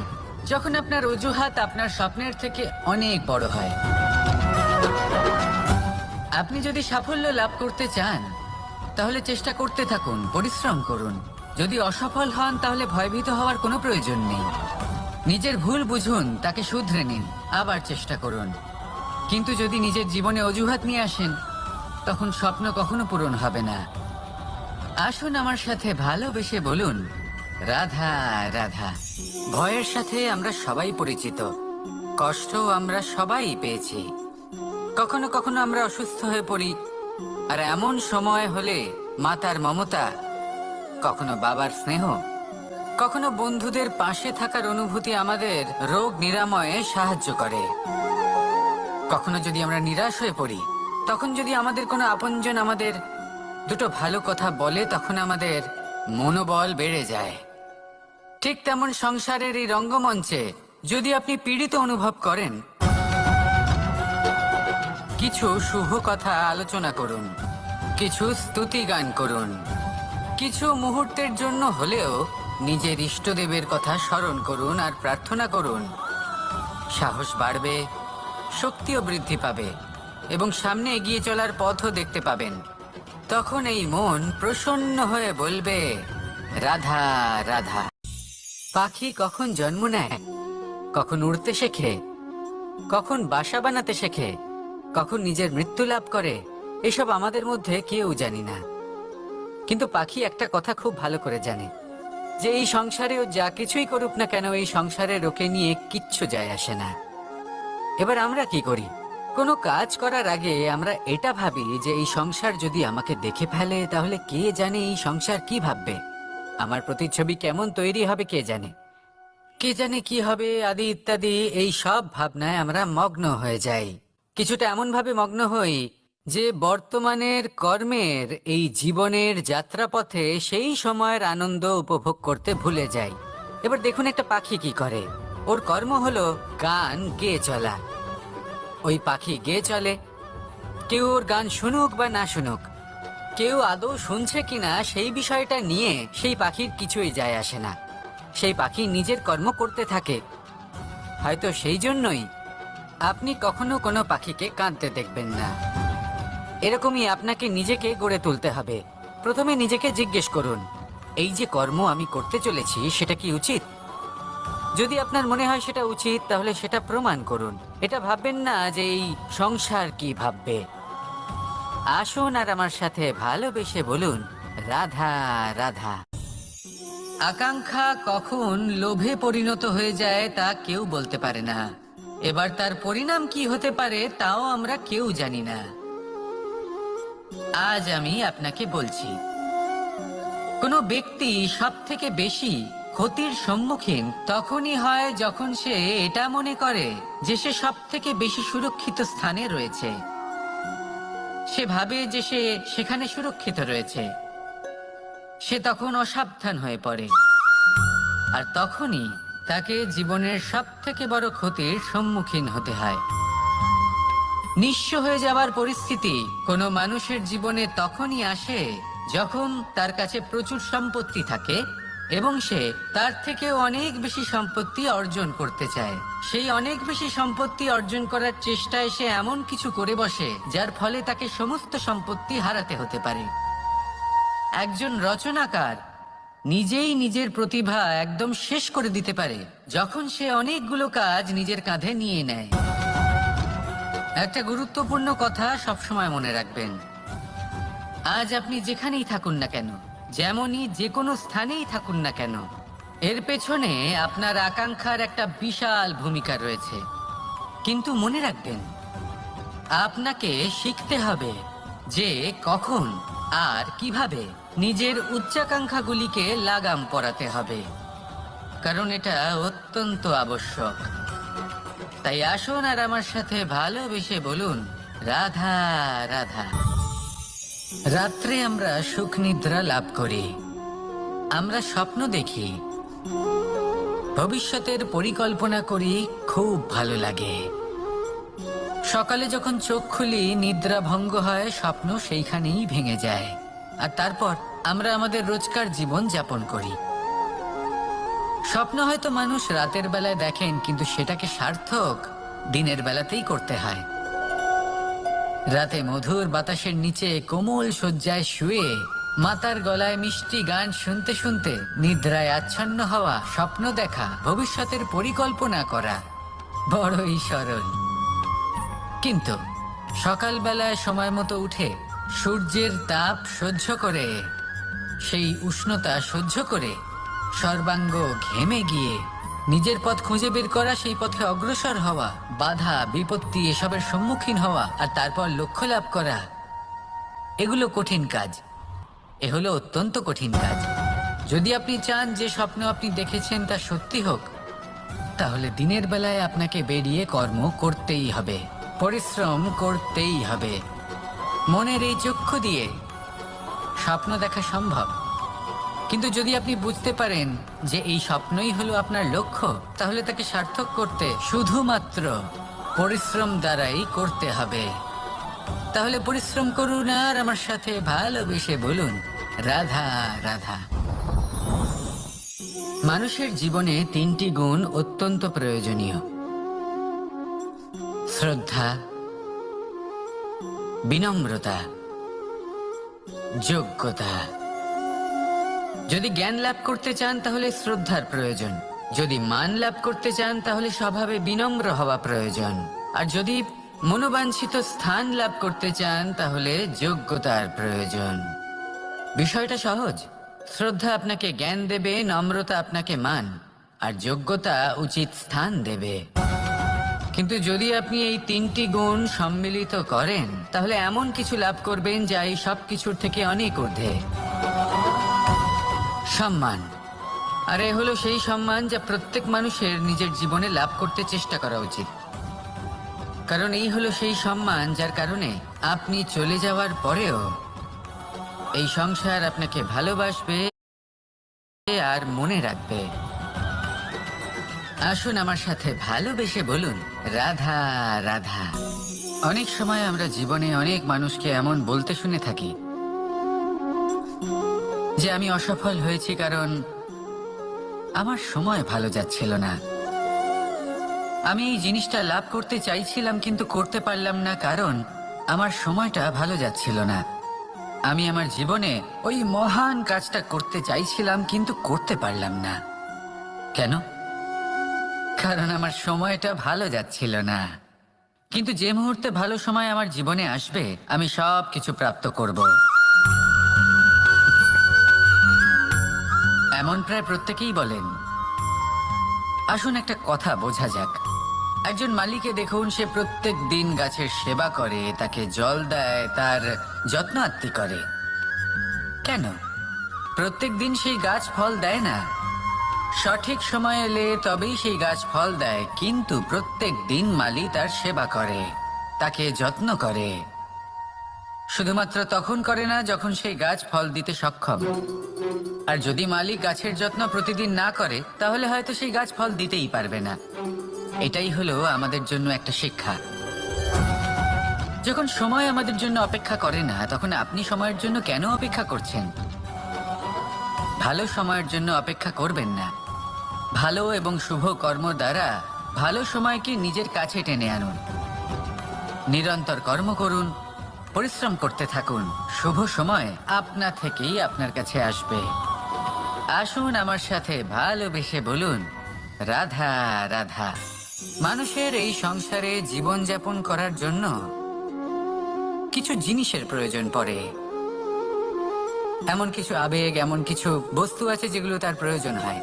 যখন আপনার অজুহাত আপনার স্বপ্নের থেকে অনেক বড় হয়। আপনি যদি সাফল্য লাভ করতে চান তাহলে চেষ্টা করতে থাকুন, পরিশ্রম করুন। যদি অসফল হন তাহলে ভয়ভীত হওয়ার কোনো প্রয়োজন নেই। নিজের ভুল বুঝুন, তাকে শুধরে নিন, আবার চেষ্টা করুন। কিন্তু যদি নিজের জীবনে অজুহাত নিয়ে আসেন তখন স্বপ্ন কখনো পূরণ হবে না। আসুন আমার সাথে ভালোবেসে বলুন, রাধা রাধা। ভয়ের সাথে আমরা সবাই পরিচিত, কষ্ট আমরা সবাই পেয়েছি। কখনো কখনো আমরা অসুস্থ হয়ে পড়ি, আর এমন সময় হলে মাতার মমতা, কখনো বাবার স্নেহ, কখনো বন্ধুদের পাশে থাকার অনুভূতি আমাদের রোগ নিরাময়ে সাহায্য করে। কখনো যদি আমরা নিরাশ হয়ে পড়ি তখন যদি আমাদের কোনো আপনজন আমাদের দুটো ভালো কথা বলে, তখন আমাদের মনোবল বেড়ে যায়। ঠিক তেমন সংসারের এই রঙ্গমঞ্চে যদি আপনি পীড়িত অনুভব করেন, কিছু শুভ কথা আলোচনা করুন, কিছু স্তুতি গান করুন, কিছু মুহূর্তের জন্য হলেও নিজের ইষ্টদেবের কথা স্মরণ করুন আর প্রার্থনা করুন। সাহস বাড়বে, শক্তিও বৃদ্ধি পাবে এবং সামনে এগিয়ে চলার পথও দেখতে পাবেন। তখন এই মন প্রসন্ন হয়ে বলবে, রাধা রাধা। পাখি কখন জন্ম নেয়, কখন উড়তে শেখে, কখন বাসা বানাতে শেখে, কখন নিজের মৃত্যু লাভ করে, এসব আমাদের মধ্যে কেউ জানি না। কিন্তু পাখি একটা কথা খুব ভালো করে জানে, যে এই সংসারে ও যা কিছুই করুক না কেন, এই সংসারের ওকে নিয়ে কিচ্ছু যায় আসে না। এবার আমরা কি করি? কোনো কাজ করার আগে আমরা এটা ভাবি যে এই সংসার যদি আমাকে দেখে ফেলে, তাহলে কে জানে এই সংসার কি ভাববে, আমার প্রতিচ্ছবি কেমন তৈরি হবে কে জানে, কে জানে কি হবে আদি ইত্যাদি। এই সব ভাবনায় আমরা মগ্ন হয়ে যাই। কিছুটা এমন ভাবে মগ্ন হই যে বর্তমানের কর্মের এই জীবনের যাত্রাপথে সেই সময়ের আনন্দ উপভোগ করতে ভুলে যাই। এবার দেখুন একটা পাখি কি করে, ওর কর্ম হলো গান গেয়ে চলা। ওই পাখি গেয়ে চলে, কেউ ওর গান শুনুক বা না শুনুক, কেউ আদৌ শুনছে কিনা সেই বিষয়টা নিয়ে সেই পাখির কিছুই যায় আসে না। সেই পাখি নিজের কর্ম করতে থাকে। হয়তো সেই জন্যই আপনি কখনো কোনো পাখিকে কাঁদতে দেখবেন না। এরকমই আপনাকে নিজেকে গড়ে তুলতে হবে। প্রথমে নিজেকে জিজ্ঞেস করুন, এই যে কর্ম আমি করতে চলেছি সেটা কি উচিত? যদি আপনার মনে হয় সেটা উচিত, তাহলে সেটা প্রমাণ করুন। এটা ভাববেন না যে এই সংসার কি ভাববে। আসুন আর আমার সাথে ভালোবেসে বলুন, রাধা রাধা। আকাঙ্ক্ষা কখন লোভে পরিণত হয়ে যায় তা কেউ বলতে পারে না। এবার তার পরিণাম কি হতে পারে তাও আমরা কেউ জানি না। আজ আমি আপনাকে বলছি, কোনো ব্যক্তি সব থেকে বেশি ক্ষতির সম্মুখীন তখনই হয় যখন সে এটা মনে করে যে সে সব থেকে বেশি সুরক্ষিত স্থানে রয়েছে। সে ভাবে যে সে সেখানে সুরক্ষিত রয়েছে। সে তখন অসাবধান হয়ে পড়ে, আর তখনই তাকে জীবনের সব থেকে বড় ক্ষতির সম্মুখীন হতে হয়। নিঃস্ব হয়ে যাওয়ার পরিস্থিতি কোনো মানুষের জীবনে তখনই আসে যখন তার কাছে প্রচুর সম্পত্তি থাকে এবং সে তার থেকে অনেক বেশি সম্পত্তি অর্জন করতে চায়। সেই অনেক বেশি সম্পত্তি অর্জন করার চেষ্টায় সে এমন কিছু করে বসে যার ফলে তাকে সমস্ত সম্পত্তি হারাতে হতে পারে। একজন রচনাকার নিজেই নিজের প্রতিভা একদম শেষ করে দিতে পারে যখন সে অনেকগুলো কাজ নিজের কাঁধে নিয়ে নেয়। একটা গুরুত্বপূর্ণ কথা সবসময় মনে রাখবেন, আজ আপনি যেখানেই থাকুন না কেন, যেমনই যে কোনো স্থানেই থাকুন না কেন, এর পেছনে আপনার আকাঙ্ক্ষার একটা বিশাল ভূমিকা রয়েছে। কিন্তু মনে রাখবেন, আপনাকে শিখতে হবে যে কখন আর কিভাবে নিজের উচ্চাকাঙ্ক্ষাগুলিকে লাগাম পরাতে হবে, কারণ এটা অত্যন্ত আবশ্যক। তাই আসুন আর আমার সাথে ভালোবেসে বলুন, রাধা রাধা। রাত্রে আমরা সুখ নিদ্রা লাভ করি, আমরা স্বপ্ন দেখি, ভবিষ্যতের পরিকল্পনা করি, খুব ভালো লাগে। সকালে যখন চোখ খুলি, নিদ্রা ভঙ্গ হয়, স্বপ্ন সেইখানেই ভেঙে যায়, আর তারপর আমরা আমাদের রোজকার জীবন যাপন করি। স্বপ্ন হয়তো মানুষ রাতের বেলায় দেখেন, কিন্তু সেটাকে সার্থক দিনের বেলাতেই করতে হয়। রাতে মধুর বাতাসের নিচে কোমল শয্যায় শুয়ে মাতার গলায় মিষ্টি গান শুনতে শুনতে নিদ্রায় আচ্ছন্ন হওয়া, স্বপ্ন দেখা, ভবিষ্যতের পরিকল্পনা করা বড়ই সরল। কিন্তু সকালবেলায় সময় মতো উঠে সূর্যের তাপ সহ্য করে, সেই উষ্ণতা সহ্য করে সর্বাঙ্গ ঘেমে গিয়ে নিজের পথ খুঁজে বের করা, সেই পথে অগ্রসর হওয়া, বাধা বিপত্তি এসবের সম্মুখীন হওয়া, আর তারপর লক্ষ্য লাভ করা, এগুলো কঠিন কাজ। এ হলো অত্যন্ত কঠিন কাজ। যদি আপনি চান যে স্বপ্ন আপনি দেখেছেন তা সত্যি হোক, তাহলে দিনের বেলায় আপনাকে বেরিয়ে কর্ম করতেই হবে, পরিশ্রম করতেই হবে। মনের এই চক্ষু দিয়ে স্বপ্ন দেখা সম্ভব, কিন্তু যদি আপনি বুঝতে পারেন যে এই স্বপ্নই হলো আপনার লক্ষ্য, তাহলে তাকে সার্থক করতে শুধুমাত্র পরিশ্রম দ্বারাই করতে হবে। তাহলে পরিশ্রম করুন আর আমার সাথে ভালোবেসে বলুন, রাধা রাধা। মানুষের জীবনে 3টি গুণ অত্যন্ত প্রয়োজনীয়: শ্রদ্ধা, বিনম্রতা, যোগ্যতা। যদি জ্ঞান লাভ করতে চান তাহলে শ্রদ্ধার প্রয়োজন, যদি মান লাভ করতে চান তাহলে স্বভাবে বিনম্র হওয়া প্রয়োজন, আর যদি মনোবাঞ্ছিত স্থান লাভ করতে চান তাহলে যোগ্যতার প্রয়োজন। বিষয়টা সহজ। শ্রদ্ধা আপনাকে জ্ঞান দেবে, নম্রতা আপনাকে মান, আর যোগ্যতা উচিত স্থান দেবে। কিন্তু যদি আপনি এই 3টি গুণ সম্মিলিত করেন তাহলে এমন কিছু লাভ করবেন যা এই সব কিছুর থেকে অনেক ঊর্ধ্বে। সম্মান। আর এ হলো সেই সম্মান যা প্রত্যেক মানুষের নিজের জীবনে লাভ করতে চেষ্টা করা উচিত, কারণ এই হলো সেই সম্মান যার কারণে আপনি চলে যাওয়ার পরেও এই সংসার আপনাকে ভালোবাসবে আর মনে রাখবে। আসুন আমার সাথে ভালোবেসে বলুন, রাধা রাধা। অনেক সময় আমরা জীবনে অনেক মানুষকে এমন বলতে শুনে থাকি যে আমি অসফল হয়েছি কারণ আমার সময় ভালো যাচ্ছিল না। আমি এই জিনিসটা লাভ করতে চাইছিলাম কিন্তু করতে পারলাম না কারণ আমার সময়টা ভালো যাচ্ছিল না। আমি আমার জীবনে ওই মহান কাজটা করতে চাইছিলাম কিন্তু করতে পারলাম না। কেন? কারণ আমার সময়টা ভালো যাচ্ছিল না। কিন্তু যে মুহূর্তে ভালো সময় আমার জীবনে আসবে আমি সব কিছু প্রাপ্ত করব। এমন প্রায় প্রত্যেকেই বলেন। আসুন একটা কথা বোঝা যাক। একজন মালিকে দেখুন, সে প্রত্যেক দিন গাছের সেবা করে, তাকে জল দেয়, তার যত্ন আত্তি করে। কেন? প্রত্যেক দিন সেই গাছ ফল দেয় না। সঠিক সময় এলে তবেই সেই গাছ ফল দেয়, কিন্তু প্রত্যেক দিন মালি তার সেবা করে, তাকে যত্ন করে। শুধুমাত্র তখন করে না যখন সেই গাছ ফল দিতে সক্ষম। আর যদি মালিক গাছের যত্ন প্রতিদিন না করে তাহলে হয়তো সেই গাছ ফল দিতেই পারবে না। এটাই হলো আমাদের জন্য একটা শিক্ষা। যখন সময় আমাদের জন্য অপেক্ষা করে না তখন আপনি সময়ের জন্য কেন অপেক্ষা করছেন? ভালো সময়ের জন্য অপেক্ষা করবেন না। ভালো এবং শুভ কর্ম দ্বারা ভালো সময়কে নিজের কাছে টেনে আনুন। নিরন্তর কর্ম করুন, পরিশ্রম করতে থাকুন। শুভ সময় আপনা থেকেই আপনার কাছে আসবে। আসুন আমার সাথে ভালোবেসে বলুন, রাধা রাধা। মানুষের এই সংসারে জীবনযাপন করার জন্য কিছু জিনিসের প্রয়োজন পড়ে। এমন কিছু আবেগ, এমন কিছু বস্তু আছে যেগুলো তার প্রয়োজন হয়।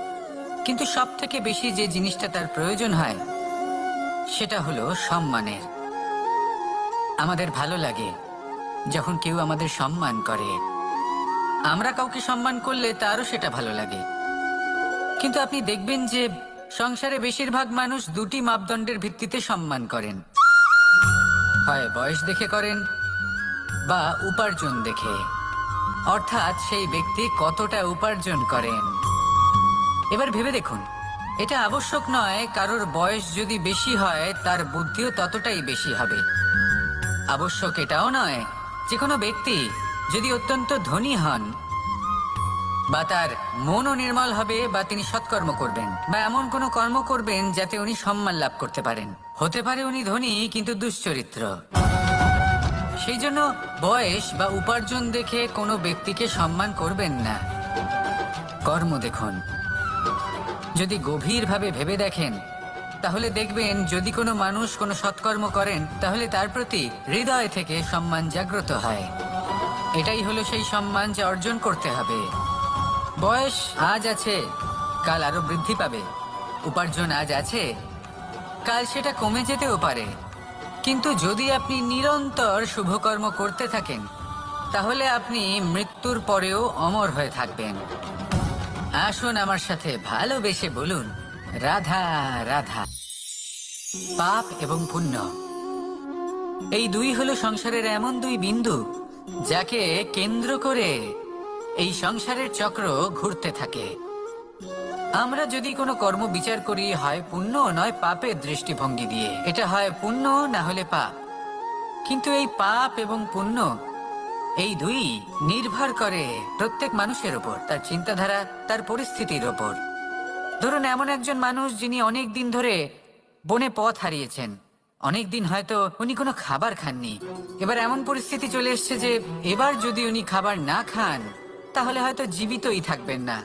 কিন্তু সব থেকে বেশি যে জিনিসটা তার প্রয়োজন হয় সেটা হলো সম্মানের। আমাদের ভালো লাগে যখন কেউ আমাদের সম্মান করে। আমরা কাউকে সম্মান করলে তারও সেটা ভালো লাগে। কিন্তু আপনি দেখবেন যে সংসারে বেশিরভাগ মানুষ 2টি মাপদণ্ডের ভিত্তিতে সম্মান করেন। হয় বয়স দেখে করেন বা উপার্জন দেখে, অর্থাৎ সেই ব্যক্তি কতটা উপার্জন করেন। এবার ভেবে দেখুন, এটা আবশ্যক নয় কারোর বয়স যদি বেশি হয় তার বুদ্ধিও ততটাই বেশি হবে। আবশ্যক এটাও নয় যে কোনো ব্যক্তি যদি অত্যন্ত ধনী হন বা তার মনও নির্মল হবে বা তিনি সৎকর্ম করবেন বা এমন কোনো কর্ম করবেন যাতে উনি সম্মান লাভ করতে পারেন। হতে পারে উনি ধনী কিন্তু দুশ্চরিত্র। সেই জন্য বয়স বা উপার্জন দেখে কোনো ব্যক্তিকে সম্মান করবেন না। কর্ম দেখুন। যদি গভীরভাবে ভেবে দেখেন তাহলে দেখবেন যদি কোনো মানুষ কোনো সৎকর্ম করেন তাহলে তার প্রতি হৃদয় থেকে সম্মান জাগ্রত হয়। এটাই হলো সেই সম্মান যা অর্জন করতে হবে। বয়স আজ আছে, কাল আরো বৃদ্ধি পাবে। উপার্জন আজ আছে, কাল সেটা কমে যেতেও পারে। কিন্তু যদি আপনি নিরন্তর শুভকর্ম করতে থাকেন তাহলে আপনি মৃত্যুর পরেও অমর হয়ে থাকবেন। আসুন আমার সাথে ভালোবেসে বলুন, রাধা রাধা। পাপ এবং পুণ্য এই দুই হলো সংসারের এমন দুই বিন্দু যাকে কেন্দ্র করে এই সংসারের চক্র ঘুরতে থাকে। আমরা যদি কোনো কর্ম বিচার করি, হয় পুণ্য নয় পাপের দৃষ্টিভঙ্গি দিয়ে, এটা হয় পুণ্য না হলে পাপ। কিন্তু এই পাপ এবং পুণ্য এই দুই নির্ভর করে প্রত্যেক মানুষের উপর, তার চিন্তাধারা, তার পরিস্থিতির ওপর। ধরুন এমন একজন মানুষ যিনি অনেক দিন ধরে বনে পথ হারিয়েছেন, অনেক দিন হয়তো উনি কোনো খাবার খাননি। এবার এমন পরিস্থিতি চলে এসছে যে এবার যদি উনি খাবার না খান তাহলে হয়তো জীবিতই থাকবেন না।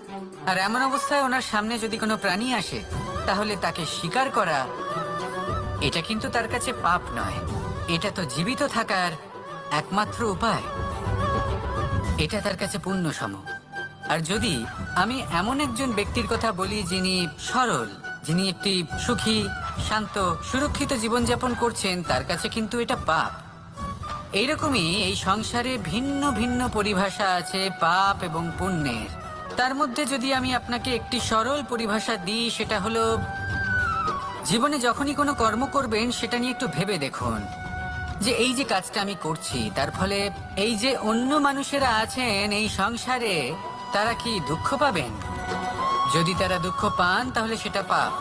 আর এমন অবস্থায় ওনার সামনে যদি কোনো প্রাণী আসে তাহলে তাকে শিকার করা, এটা কিন্তু তার কাছে পাপ নয়, এটা তো জীবিত থাকার একমাত্র উপায়। এটা তার কাছে পুণ্য সম। আর যদি আমি এমন একজন ব্যক্তির কথা বলি যিনি সরল, যিনি একটি সুখী, শান্ত, সুরক্ষিত জীবনযাপন করছেন, তার কাছে কিন্তু এটা পাপ। এইরকমই এই সংসারে ভিন্ন ভিন্ন পরিভাষা আছে পাপ এবং পুণ্যের। তার মধ্যে যদি আমি আপনাকে একটি সরল পরিভাষা দিই, সেটা হলো জীবনে যখনই কোনো কর্ম করবেন সেটা নিয়ে একটু ভেবে দেখুন যে এই যে কাজটা আমি করছি তার ফলে এই যে অন্য মানুষেরা আছেন এই সংসারে, তারা কি দুঃখ পাবেন? যদি তারা দুঃখ পান তাহলে সেটা পাপ।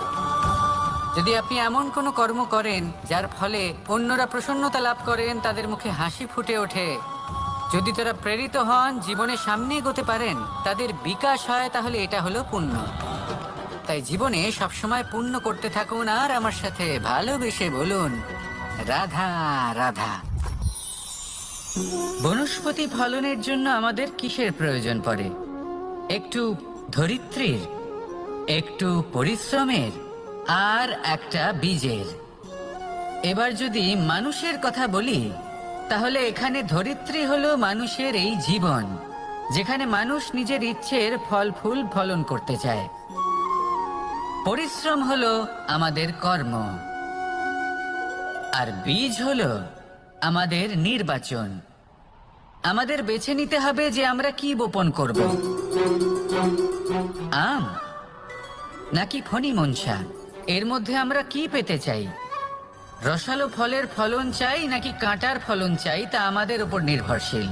যদি আপনি এমন কোনো কর্ম করেন যার ফলে অন্যরা প্রসন্নতা লাভ করেন, তাদের মুখে হাসি ফুটে ওঠে, যদি তারা প্রেরিত হন, জীবনে সামনে এগোতে পারেন, তাদের বিকাশ হয়, তাহলে এটা হলো পুণ্য। তাই জীবনে সবসময় পুণ্য করতে থাকুন আর আমার সাথে ভালোবেসে বলুন রাধা রাধা। বনস্পতি ফলনের জন্য আমাদের কিসের প্রয়োজন পড়ে? একটু ধরিত্রীর, একটু পরিশ্রমের, আর একটা বীজের। এবার যদি মানুষের কথা বলি তাহলে এখানে ধরিত্রী হলো মানুষের এই জীবন, যেখানে মানুষ নিজের ইচ্ছের ফল ফুল ফলন করতে চায়। পরিশ্রম হলো আমাদের কর্ম, আর বীজ হলো আমাদের নির্বাচন। আমাদের বেছে নিতে হবে যে আমরা কি বপন করব, আম নাকি ফণি মনসা। এর মধ্যে আমরা কি পেতে চাই? রসালো ফলের ফলন চাই নাকি কাঁটার ফলন চাই, তা আমাদের উপর নির্ভরশীল।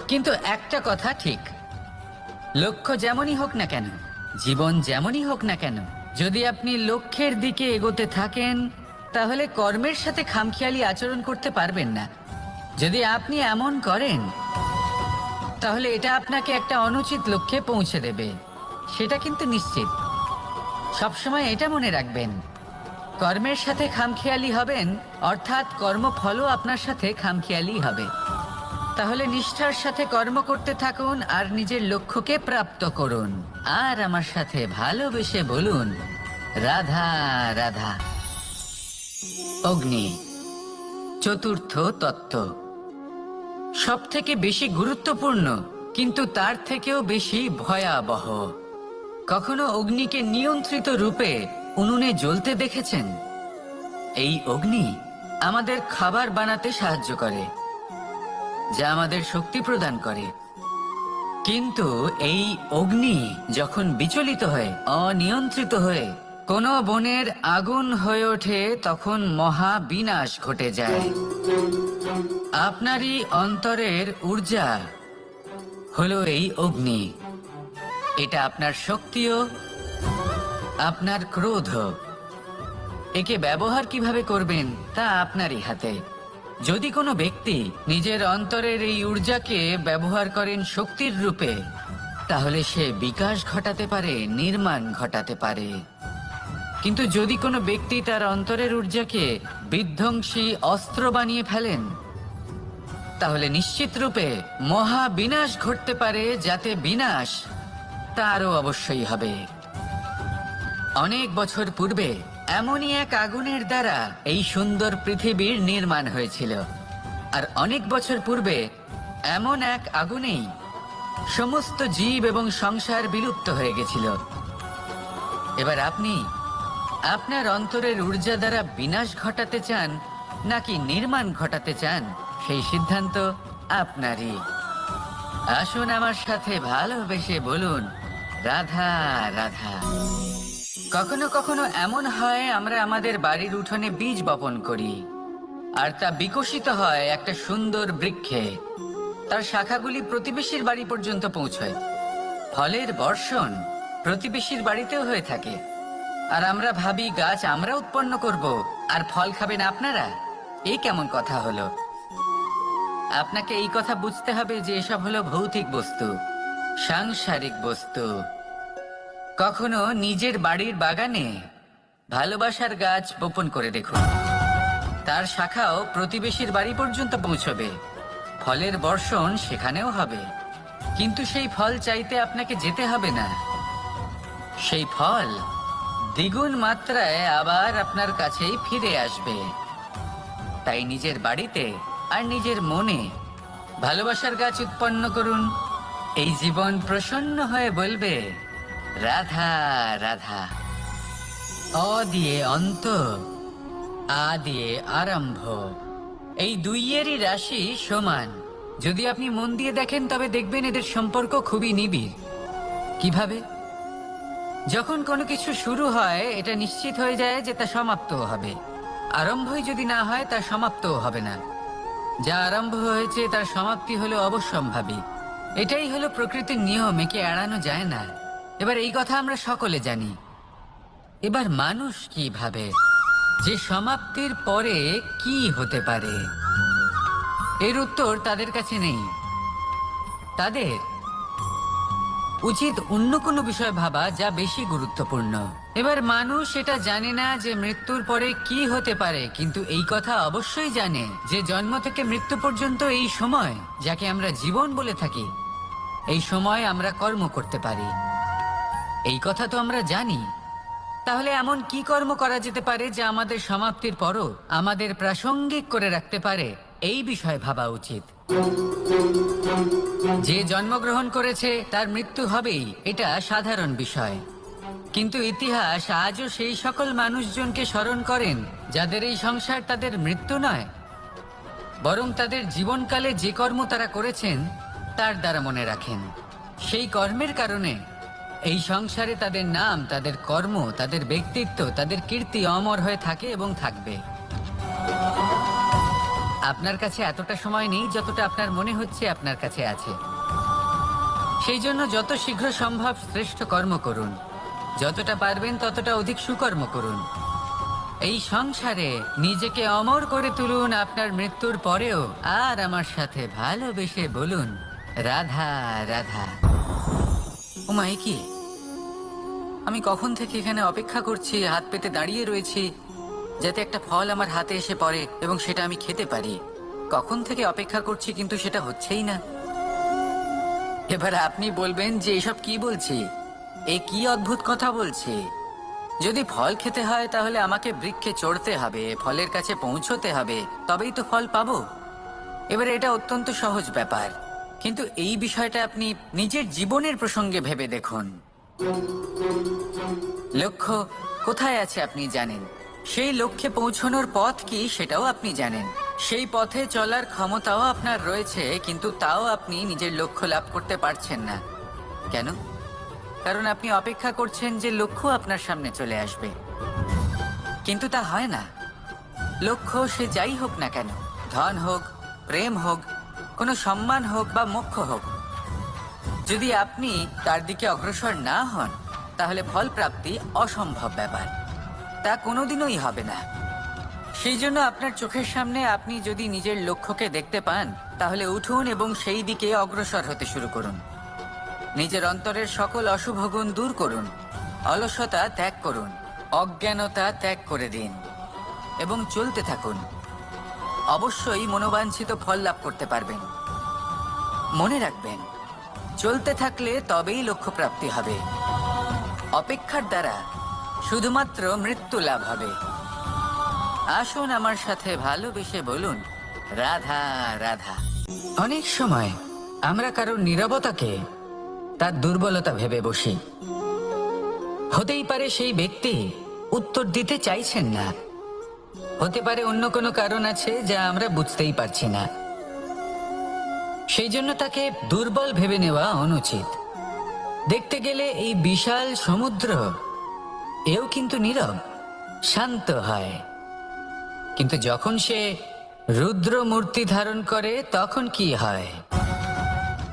কিন্তু একটা কথা ঠিক, লক্ষ্য যেমনই হোক না কেন, জীবন যেমনই হোক না কেন, যদি আপনি লক্ষ্যের দিকে এগোতে থাকেন তাহলে কর্মের সাথে খামখেয়ালি আচরণ করতে পারবেন না। যদি আপনি এমন করেন তাহলে এটা আপনাকে একটা অনুচিত লক্ষ্যে পৌঁছে দেবে, সেটা কিন্তু নিশ্চিত। সবসময় এটা মনে রাখবেন, কর্মের সাথে খামখেয়ালি হবেন অর্থাৎ কর্মফলও আপনার সাথে খামখেয়ালি হবে। তাহলে নিষ্ঠার সাথে কর্ম করতে থাকুন আর নিজের লক্ষ্যকে প্রাপ্ত করুন। আর আমার সাথে ভালোবেসে বলুন রাধা রাধা। অগ্নি চতুর্থ তত্ত্ব, সব থেকে বেশি গুরুত্বপূর্ণ কিন্তু তার থেকেও বেশি ভয়াবহ। কখনো অগ্নিকে নিয়ন্ত্রিত রূপে উনুনে জ্বলতে দেখেছেন? এই অগ্নি আমাদের খাবার বানাতে সাহায্য করে, যা আমাদের শক্তি প্রদান করে। কিন্তু এই অগ্নি যখন বিচলিত হয়ে, অনিয়ন্ত্রিত হয়ে কোনো বনের আগুন হয়ে ওঠে, তখন মহা বিনাশ ঘটে যায়। আপনারই অন্তরের ঊর্জা হলো এই অগ্নি। এটা আপনার শক্তিও, আপনার ক্রোধ। একে ব্যবহার কিভাবে করবেন তা আপনারই হাতে। যদি কোনো ব্যক্তি নিজের অন্তরের এই ঊর্জাকে ব্যবহার করেন শক্তির রূপে, তাহলে সে বিকাশ ঘটাতে পারে, নির্মাণ ঘটাতে পারে। কিন্তু যদি কোনো ব্যক্তি তার অন্তরের ঊর্জাকে বিধ্বংসী অস্ত্র বানিয়ে ফেলেন, তাহলে নিশ্চিত রূপে মহা বিনাশ ঘটতে পারে, যাতে বিনাশ তারও অবশ্যই হবে। অনেক বছর পূর্বে এমনই এক আগুনের দ্বারা এই সুন্দর পৃথিবীর নির্মাণ হয়েছিল। আর অনেক বছর পূর্বে এমন এক আগুনেই সমস্ত জীব এবং সংসার বিলুপ্ত হয়ে গেছিল। এবার আপনি আপনার অন্তরের ঊর্জা দ্বারা বিনাশ ঘটাতে চান নাকি নির্মাণ ঘটাতে চান, সেই সিদ্ধান্ত আপনারই। আসুন আমার সাথে ভালোবেসে বলুন রাধা রাধা। কখনো কখনো এমন হয় আমরা আমাদের বাড়ির উঠোনে বীজ বপন করি, আর তা বিকশিত হয় একটা সুন্দর বৃক্ষে। তার শাখাগুলি প্রতিবেশীর বাড়ি পর্যন্ত পৌঁছয়। ফলের বর্ষণ প্রতিবেশীর বাড়িতেও হয়ে থাকে। আর আমরা ভাবি গাছ আমরা উৎপন্ন করব আর ফল খাবেন আপনারা। এই কেমন কথা হলো? আপনাকে এই কথা বুঝতে হবে যে এসব হলো ভৌতিক বস্তু, সাংসারিক বস্তু। কখনো নিজের বাড়ির বাগানে ভালোবাসার গাছ বপন করে দেখুন। তার শাখাও প্রতিবেশীর বাড়ি পর্যন্ত পৌঁছবে, ফলের বর্ষণ সেখানেও হবে। কিন্তু সেই ফল চাইতে আপনাকে যেতে হবে না, সেই ফল দ্বিগুণ মাত্রায় আবার আপনার কাছেই ফিরে আসবে। তাই নিজের বাড়িতে আর নিজের মনে ভালোবাসার গাছ উৎপন্ন করুন। এই জীবন প্রসন্ন হয়ে বলবে, রাধা রাধা। অ দিয়ে অন্ত, আ দিয়ে আরম্ভ, এই দুইয়েরই রাশি সমান। যদি আপনি মন দিয়ে দেখেন তবে দেখবেন এদের সম্পর্ক খুবই নিবিড়। কিভাবে? যখন কোনো কিছু শুরু হয় এটা নিশ্চিত হয়ে যায় যে তা সমাপ্তও হবে। আরম্ভই যদি না হয় তা সমাপ্তও হবে না। যা আরম্ভ হয়েছে তার সমাপ্তি হলো অবশ্যম্ভাবী। এটাই হলো প্রকৃতির নিয়ম, একে এড়ানো যায় না। এবার এই কথা আমরা সকলে জানি। এবার মানুষ কি ভাবে যে সমাপ্তির পরে কি হতে পারে, এর উত্তর তাদের কাছে নেই। তাদের উচিত অন্য কোনো বিষয় ভাবা যা বেশি গুরুত্বপূর্ণ। এবার মানুষ এটা জানে না যে মৃত্যুর পরে কি হতে পারে, কিন্তু এই কথা অবশ্যই জানে যে জন্ম থেকে মৃত্যু পর্যন্ত এই সময়, যাকে আমরা জীবন বলে থাকি, এই সময় আমরা কর্ম করতে পারি। এই কথা তো আমরা জানি। তাহলে এমন কি কর্ম করা যেতে পারে যা আমাদের সমাপ্তির পরও আমাদের প্রাসঙ্গিক করে রাখতে পারে, এই বিষয়ে ভাবা উচিত। যে জন্মগ্রহণ করেছে তার মৃত্যু হবেই, এটা সাধারণ বিষয়। কিন্তু ইতিহাস আজও সেই সকল মানুষজনকে স্মরণ করেন যাদের এই সংসার তাদের মৃত্যু নয়, বরং তাদের জীবনকালে যে কর্ম তারা করেছেন তার দ্বারা মনে রাখেন। সেই কর্মের কারণে এই সংসারে তাদের নাম, তাদের কর্ম, তাদের ব্যক্তিত্ব, তাদের কীর্তি অমর হয়ে থাকে এবং থাকবে। আপনার কাছে এতটা সময় নেই যতটা আপনার মনে হচ্ছে আপনার কাছে আছে। সেই জন্য যত শীঘ্র সম্ভব শ্রেষ্ঠ কর্ম করুন, যতটা পারবেন ততটা অধিক সুকর্ম করুন। এই সংসারে নিজেকে অমর করে তুলুন আপনার মৃত্যুর পরেও। আর আমার সাথে ভালোবেসে বলুন, রাধা রাধা। ওমাই কি, আমি কখন থেকে এখানে অপেক্ষা করছি, হাত পেতে দাঁড়িয়ে রয়েছি যাতে একটা ফল আমার হাতে এসে পড়ে এবং সেটা আমি খেতে পারি। কখন থেকে অপেক্ষা করছি, কিন্তু সেটা হচ্ছেই না। এবার আপনি বলবেন যে এসব কি বলছি, এ কি অদ্ভুত কথা বলছি। যদি ফল খেতে হয় তাহলে আমাকে বৃক্ষে চড়তে হবে, ফলের কাছে পৌঁছতে হবে, তবেই তো ফল পাবো। এবারে এটা অত্যন্ত সহজ ব্যাপার, কিন্তু এই বিষয়টা আপনি নিজের জীবনের প্রসঙ্গে ভেবে দেখুন। লক্ষ্য কোথায় আছে আপনি জানেন, সেই লক্ষ্যে পৌঁছানোর পথ কি সেটাও আপনি জানেন, সেই পথে চলার ক্ষমতাও আপনার রয়েছে, কিন্তু তাও আপনি নিজের লক্ষ্য লাভ করতে পারছেন না। কেন? কারণ আপনি অপেক্ষা করছেন যে লক্ষ্য আপনার সামনে চলে আসবে, কিন্তু তা হয় না। লক্ষ্য সে যাই হোক না কেন, ধন হোক, প্রেম হোক, কোনো সম্মান হোক বা মোক্ষ হোক, যদি আপনি তার দিকে অগ্রসর না হন তাহলে ফল প্রাপ্তি অসম্ভব ব্যাপার, তা কোনোদিনই হবে না। সেই জন্য আপনার চোখের সামনে আপনি যদি নিজের লক্ষ্যকে দেখতে পান তাহলে উঠুন এবং সেই দিকে অগ্রসর হতে শুরু করুন। নিজের অন্তরের সকল অশুভ গুণ দূর করুন, অলসতা ত্যাগ করুন, অজ্ঞানতা ত্যাগ করে দিন এবং চলতে থাকুন। অবশ্যই মনোবাঞ্ছিত ফল লাভ করতে পারবেন। মনে রাখবেন, চলতে থাকলে তবেই লক্ষ্য প্রাপ্তি হবে। অপেক্ষার দ্বারা শুধুমাত্র মৃত্যু লাভ হবে। আসুন আমার সাথে ভালোবেসে বলুন, রাধা রাধা। অনেক সময় আমরা কারোর নীরবতাকে তার দুর্বলতা ভেবে বসি। হতেই পারে সেই ব্যক্তি উত্তর দিতে চাইছেন না, হতে পারে অন্য কোনো কারণ আছে যা আমরা বুঝতেই পারছি না। সেই জন্য তাকে দুর্বল ভেবে নেওয়া অনুচিত। দেখতে গেলে এই বিশাল সমুদ্র এও কিন্তু নীরব, শান্ত হয়, কিন্তু যখন সে রুদ্র মূর্তি ধারণ করে তখন কি হয়?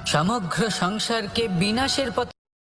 সমগ্র সংসারকে বিনাশের পথে